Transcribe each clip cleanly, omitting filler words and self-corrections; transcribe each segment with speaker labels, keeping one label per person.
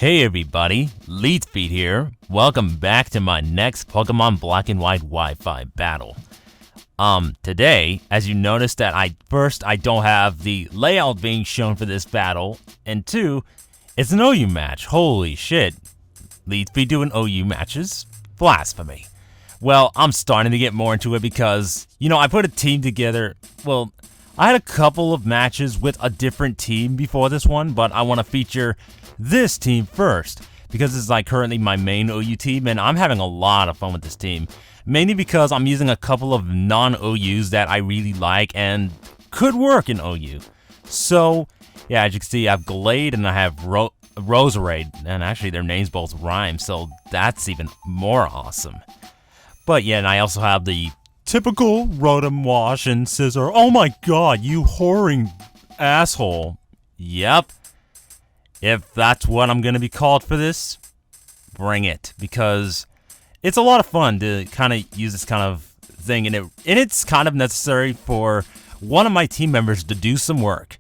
Speaker 1: Hey everybody, LeetFeet here. Welcome back to my next Pokemon Black and White Wi-Fi battle. Today, as you noticed that I don't have the layout being shown for this battle, and two, it's an OU match. Holy shit. LeetFeet doing OU matches? Blasphemy. Well, I'm starting to get more into it because, I put a team together. Well, I had a couple of matches with a different team before this one, but I want to feature this team first because it's like currently my main OU team and I'm having a lot of fun with this team. Mainly because I'm using a couple of non-OUs that I really like and could work in OU. So, yeah, as you can see, I have Gallade and I have Roserade, and actually their names both rhyme, so that's even more awesome. But yeah, and I also have the typical Rotom Wash and Scizor. Oh my god, you whoring asshole. Yep. If that's what I'm gonna be called for this, bring it. Because it's a lot of fun to kind of use this kind of thing, and it's kind of necessary for one of my team members to do some work.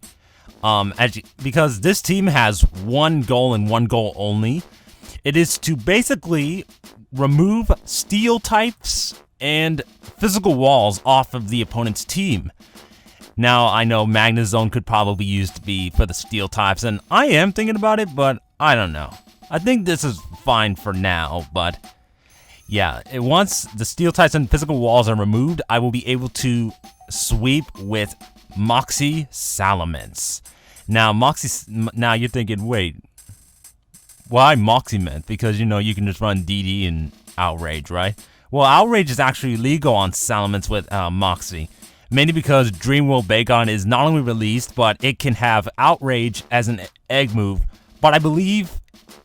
Speaker 1: Because this team has one goal and one goal only. It is to basically remove steel types and physical walls off of the opponent's team. Now, I know Magnezone could probably use to be for the steel types, and I am thinking about it, but I don't know. I think this is fine for now, but yeah, once the steel types and physical walls are removed, I will be able to sweep with Moxie Salamence. Now, now you're thinking, wait, why MoxieMence? Because, you can just run DD and Outrage, right? Well, Outrage is actually legal on Salamence with Moxie. Mainly because Dream World Bagon is not only released, but it can have Outrage as an egg move. But I believe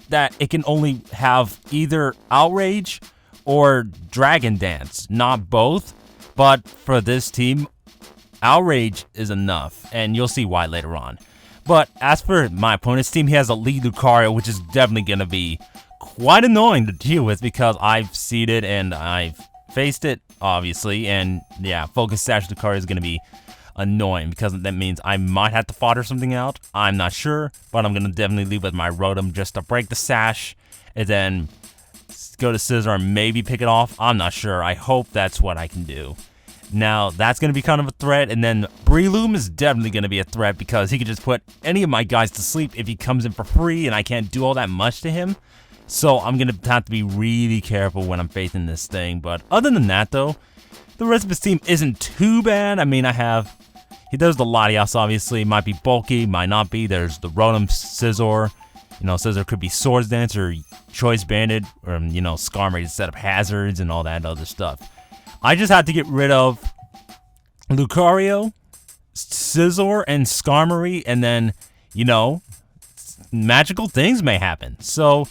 Speaker 1: that it can only have either Outrage or Dragon Dance, not both. But for this team, Outrage is enough, and you'll see why later on. But as for my opponent's team, he has a lead Lucario, which is definitely going to be quite annoying to deal with because I've seen it and I've faced it, obviously, and yeah, Focus Sash Lucario is going to be annoying because that means I might have to fodder something out. I'm not sure, but I'm going to definitely leave with my Rotom just to break the Sash and then go to Scizor and maybe pick it off. I'm not sure. I hope that's what I can do. Now, that's going to be kind of a threat, and then Breloom is definitely going to be a threat because he could just put any of my guys to sleep if he comes in for free and I can't do all that much to him. So I'm going to have to be really careful when I'm facing this thing. But other than that, though, the rest of his team isn't too bad. I mean, there's the Latias, obviously. Might be bulky, might not be. There's the Rotom Scizor. Scizor could be Swords Dance or Choice Bandit or, Skarmory to set up hazards and all that other stuff. I just had to get rid of Lucario, Scizor, and Skarmory, and then, magical things may happen. So,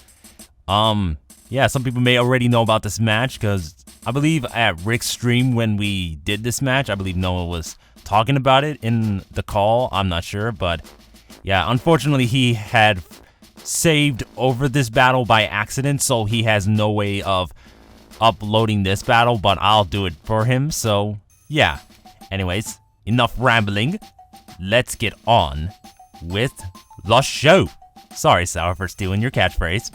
Speaker 1: yeah, some people may already know about this match because I believe at Rick's stream when we did this match, I believe Noah was talking about it in the call. I'm not sure, but yeah, unfortunately he had saved over this battle by accident, so he has no way of uploading this battle, but I'll do it for him. So yeah, anyways, enough rambling. Let's get on with the show. Sorry, Sour, for stealing your catchphrase.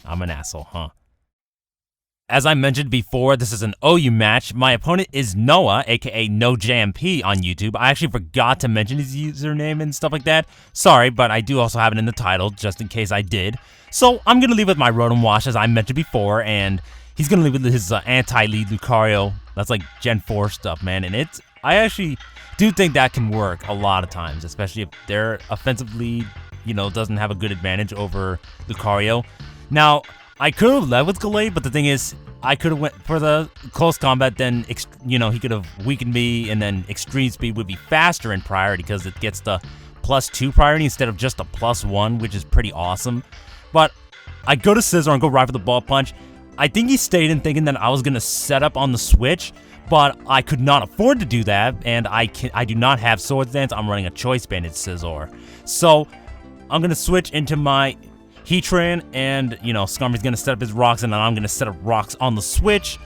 Speaker 1: I'm an asshole, huh? As I mentioned before, this is an OU match. My opponent is Noah, aka nojnp on YouTube. I actually forgot to mention his username and stuff like that. Sorry, but I do also have it in the title, just in case I did. So I'm going to leave with my Rotom Wash, as I mentioned before, and he's going to leave with his anti-lead Lucario. That's like Gen 4 stuff, man, and I actually do think that can work a lot of times, especially if their offensive lead doesn't have a good advantage over Lucario. Now, I could have led with Gallade, but the thing is, I could have went for the close combat, then, he could have weakened me, and then Extreme Speed would be faster in priority because it gets the +2 priority instead of just a +1, which is pretty awesome. But I go to Scizor and go right for the Ball Punch. I think he stayed in thinking that I was going to set up on the switch, but I could not afford to do that, and I do not have Swords Dance. I'm running a Choice Bandit Scizor. So I'm going to switch into my Heatran, and, Skarmory's going to set up his rocks, and then I'm going to set up rocks on the switch.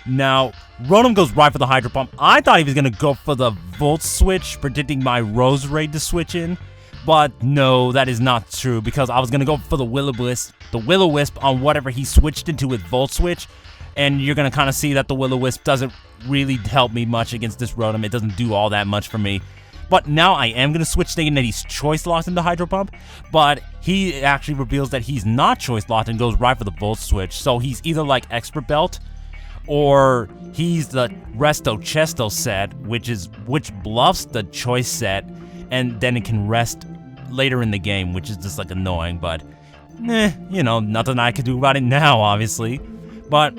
Speaker 1: Now, Rotom goes right for the Hydro Pump. I thought he was going to go for the Volt switch, predicting my Roserade to switch in. But no, that is not true, because I was going to go for the Will-O-Wisp on whatever he switched into with Volt Switch. And you're going to kind of see that the Will-O-Wisp doesn't really help me much against this Rotom. It doesn't do all that much for me. But now I am going to switch, thinking that he's Choice Locked into Hydro Pump. But he actually reveals that he's not Choice Locked and goes right for the Volt Switch. So he's either like Expert Belt, or he's the Resto Chesto set, which bluffs the Choice set, and then it can rest later in the game, which is just like annoying. But, you know, nothing I can do about it now, obviously. But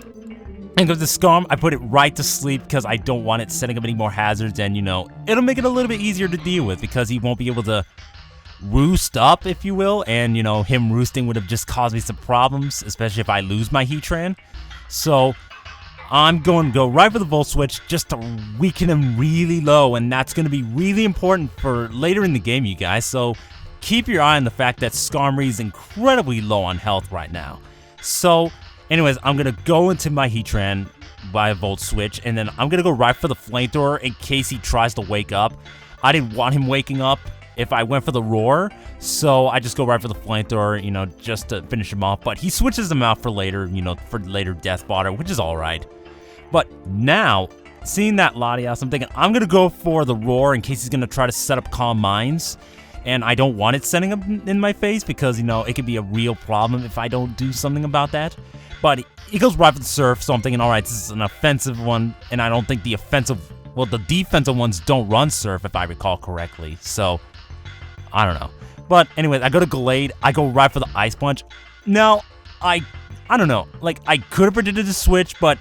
Speaker 1: and with the Scarm, I put it right to sleep because I don't want it setting up any more hazards, and, you know, it'll make it a little bit easier to deal with because he won't be able to roost up, if you will, and, you know, him roosting would have just caused me some problems, especially if I lose my Heatran. So I'm going to go right for the Volt Switch just to weaken him really low, and that's going to be really important for later in the game, you guys. So keep your eye on the fact that Skarmory is incredibly low on health right now. So anyways, I'm going to go into my Heatran by a Volt Switch, and then I'm going to go right for the Flamethrower in case he tries to wake up. I didn't want him waking up if I went for the Roar, so I just go right for the Flamethrower, you know, just to finish him off. But he switches them out for later, you know, for later Death Fodder, which is alright. But now, seeing that Latias, I'm thinking I'm going to go for the Roar in case he's going to try to set up Calm Minds. And I don't want it setting up in my face because, you know, it could be a real problem if I don't do something about that. But he goes right for the Surf, so I'm thinking, alright, this is an offensive one, and I don't think the defensive ones don't run Surf, if I recall correctly, so I don't know. But anyways, I go to Gallade, I go right for the Ice Punch. Now, I don't know, like, I could have predicted the switch, but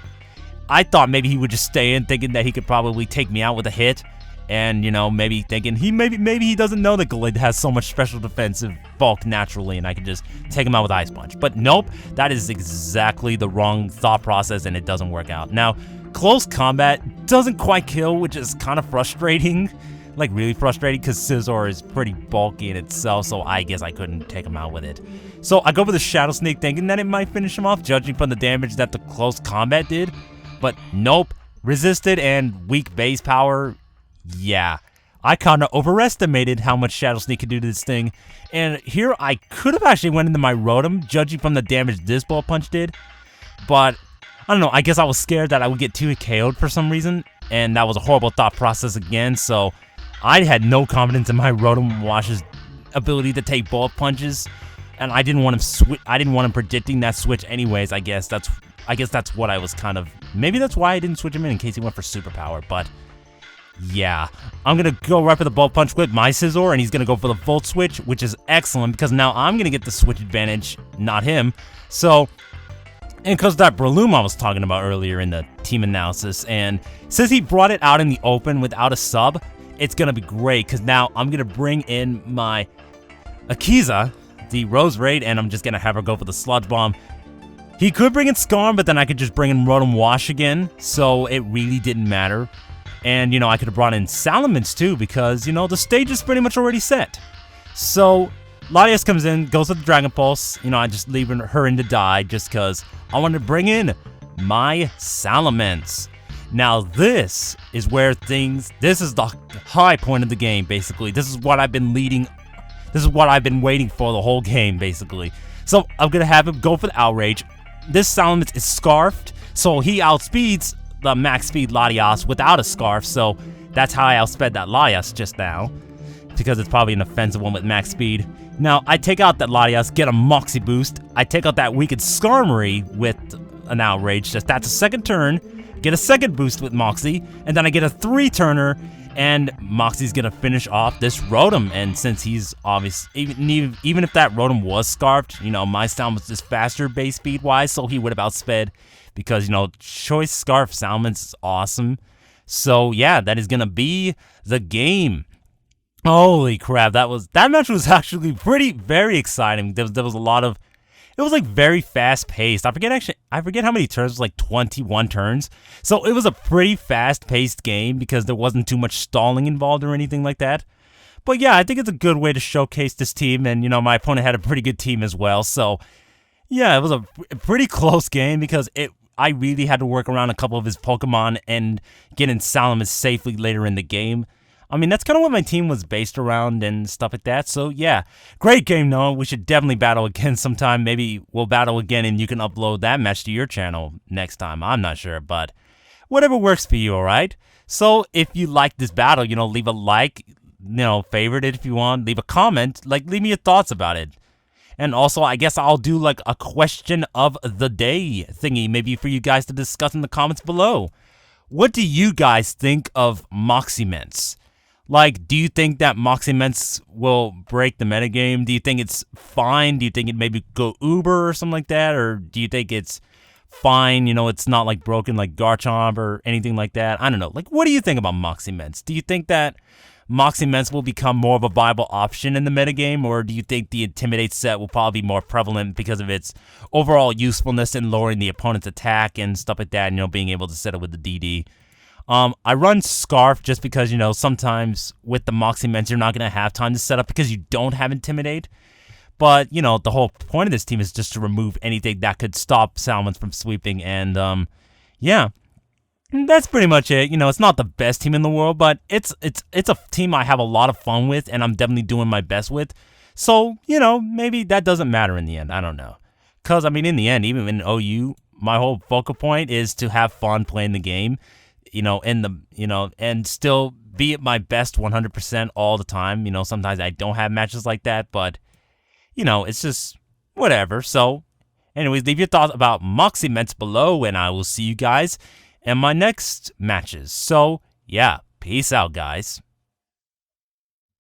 Speaker 1: I thought maybe he would just stay in, thinking that he could probably take me out with a hit. And, you know, maybe thinking maybe he doesn't know that Gallade has so much special defensive bulk naturally, and I can just take him out with Ice Punch. But nope, that is exactly the wrong thought process, and it doesn't work out. Now, close combat doesn't quite kill, which is kind of frustrating. Like, really frustrating, because Scizor is pretty bulky in itself, so I guess I couldn't take him out with it. So I go for the Shadow Sneak, thinking that it might finish him off, judging from the damage that the close combat did. But nope, resisted and weak base power. Yeah, I kind of overestimated how much Shadow Sneak could do to this thing, and here I could have actually went into my Rotom, judging from the damage this Ball Punch did, but I don't know, I guess I was scared that I would get 2 KO'd for some reason, and that was a horrible thought process again, so I had no confidence in my Rotom Wash's ability to take Ball Punches, and I didn't want him predicting that switch anyways. I guess that's what I was kind of, maybe that's why I didn't switch him in case he went for Superpower, but yeah, I'm going to go right for the Bulk Punch with my Scizor, and he's going to go for the Volt Switch, which is excellent, because now I'm going to get the switch advantage, not him. So, and because that Breloom I was talking about earlier in the team analysis, and since he brought it out in the open without a sub, it's going to be great, because now I'm going to bring in my Akiza, the Roserade, and I'm just going to have her go for the Sludge Bomb. He could bring in Skarm, but then I could just bring in Rotom Wash again, so it really didn't matter. And, you know, I could have brought in Salamence too, because, you know, the stage is pretty much already set. So, Latias comes in, goes with the Dragon Pulse. You know, I just leave her in to die just because I want to bring in my Salamence. Now, this is where this is the high point of the game, basically. This is what I've been waiting for the whole game, basically. So, I'm going to have him go for the Outrage. This Salamence is Scarfed, so he outspeeds the max speed Latias without a Scarf, so that's how I outsped that Latias just now, because it's probably an offensive one with max speed. Now, I take out that Latias, get a Moxie boost, I take out that weakened Skarmory with an Outrage, just that's a second turn, get a second boost with Moxie, and then I get a 3-turner, and Moxie's gonna finish off this Rotom, and since he's obvious, even if that Rotom was Scarfed, you know, my Salamence is faster base speed wise, so he would have outsped, because, you know, Choice Scarf Salamence is awesome. So, yeah, that is going to be the game. Holy crap, that match was actually very exciting. There was a lot of, it was like very fast paced. I forget how many turns, it was like 21 turns. So it was a pretty fast paced game because there wasn't too much stalling involved or anything like that. But yeah, I think it's a good way to showcase this team, and, you know, my opponent had a pretty good team as well. So yeah, it was a pretty close game because I really had to work around a couple of his Pokemon and get in Salamence safely later in the game. I mean, that's kind of what my team was based around and stuff like that. So, yeah. Great game, Noah. We should definitely battle again sometime. Maybe we'll battle again and you can upload that match to your channel next time. I'm not sure, but whatever works for you, alright? So, if you like this battle, leave a like, favorite it if you want. Leave a comment. Leave me your thoughts about it. And also, I guess I'll do, a question of the day thingy, maybe for you guys to discuss in the comments below. What do you guys think of MoxieMence? Do you think that MoxieMence will break the metagame? Do you think it's fine? Do you think it maybe go Uber or something like that? Or do you think it's fine, it's not, broken like Garchomp or anything like that? I don't know. What do you think about MoxieMence? Do you think that MoxieMence will become more of a viable option in the metagame, or do you think the Intimidate set will probably be more prevalent because of its overall usefulness in lowering the opponent's attack and stuff like that, being able to set it with the DD? I run Scarf just because, sometimes with the MoxieMence you're not going to have time to set up because you don't have Intimidate. But, the whole point of this team is just to remove anything that could stop Salamence from sweeping, and, yeah. That's pretty much it. It's not the best team in the world, but it's a team I have a lot of fun with, and I'm definitely doing my best with. So, maybe that doesn't matter in the end. I don't know. Because, I mean, in the end, even in OU, my whole focal point is to have fun playing the game, and still be at my best 100% all the time. Sometimes I don't have matches like that, but, it's just whatever. So, anyways, leave your thoughts about MoxieMence below, and I will see you guys in my next matches. So, yeah, peace out, guys.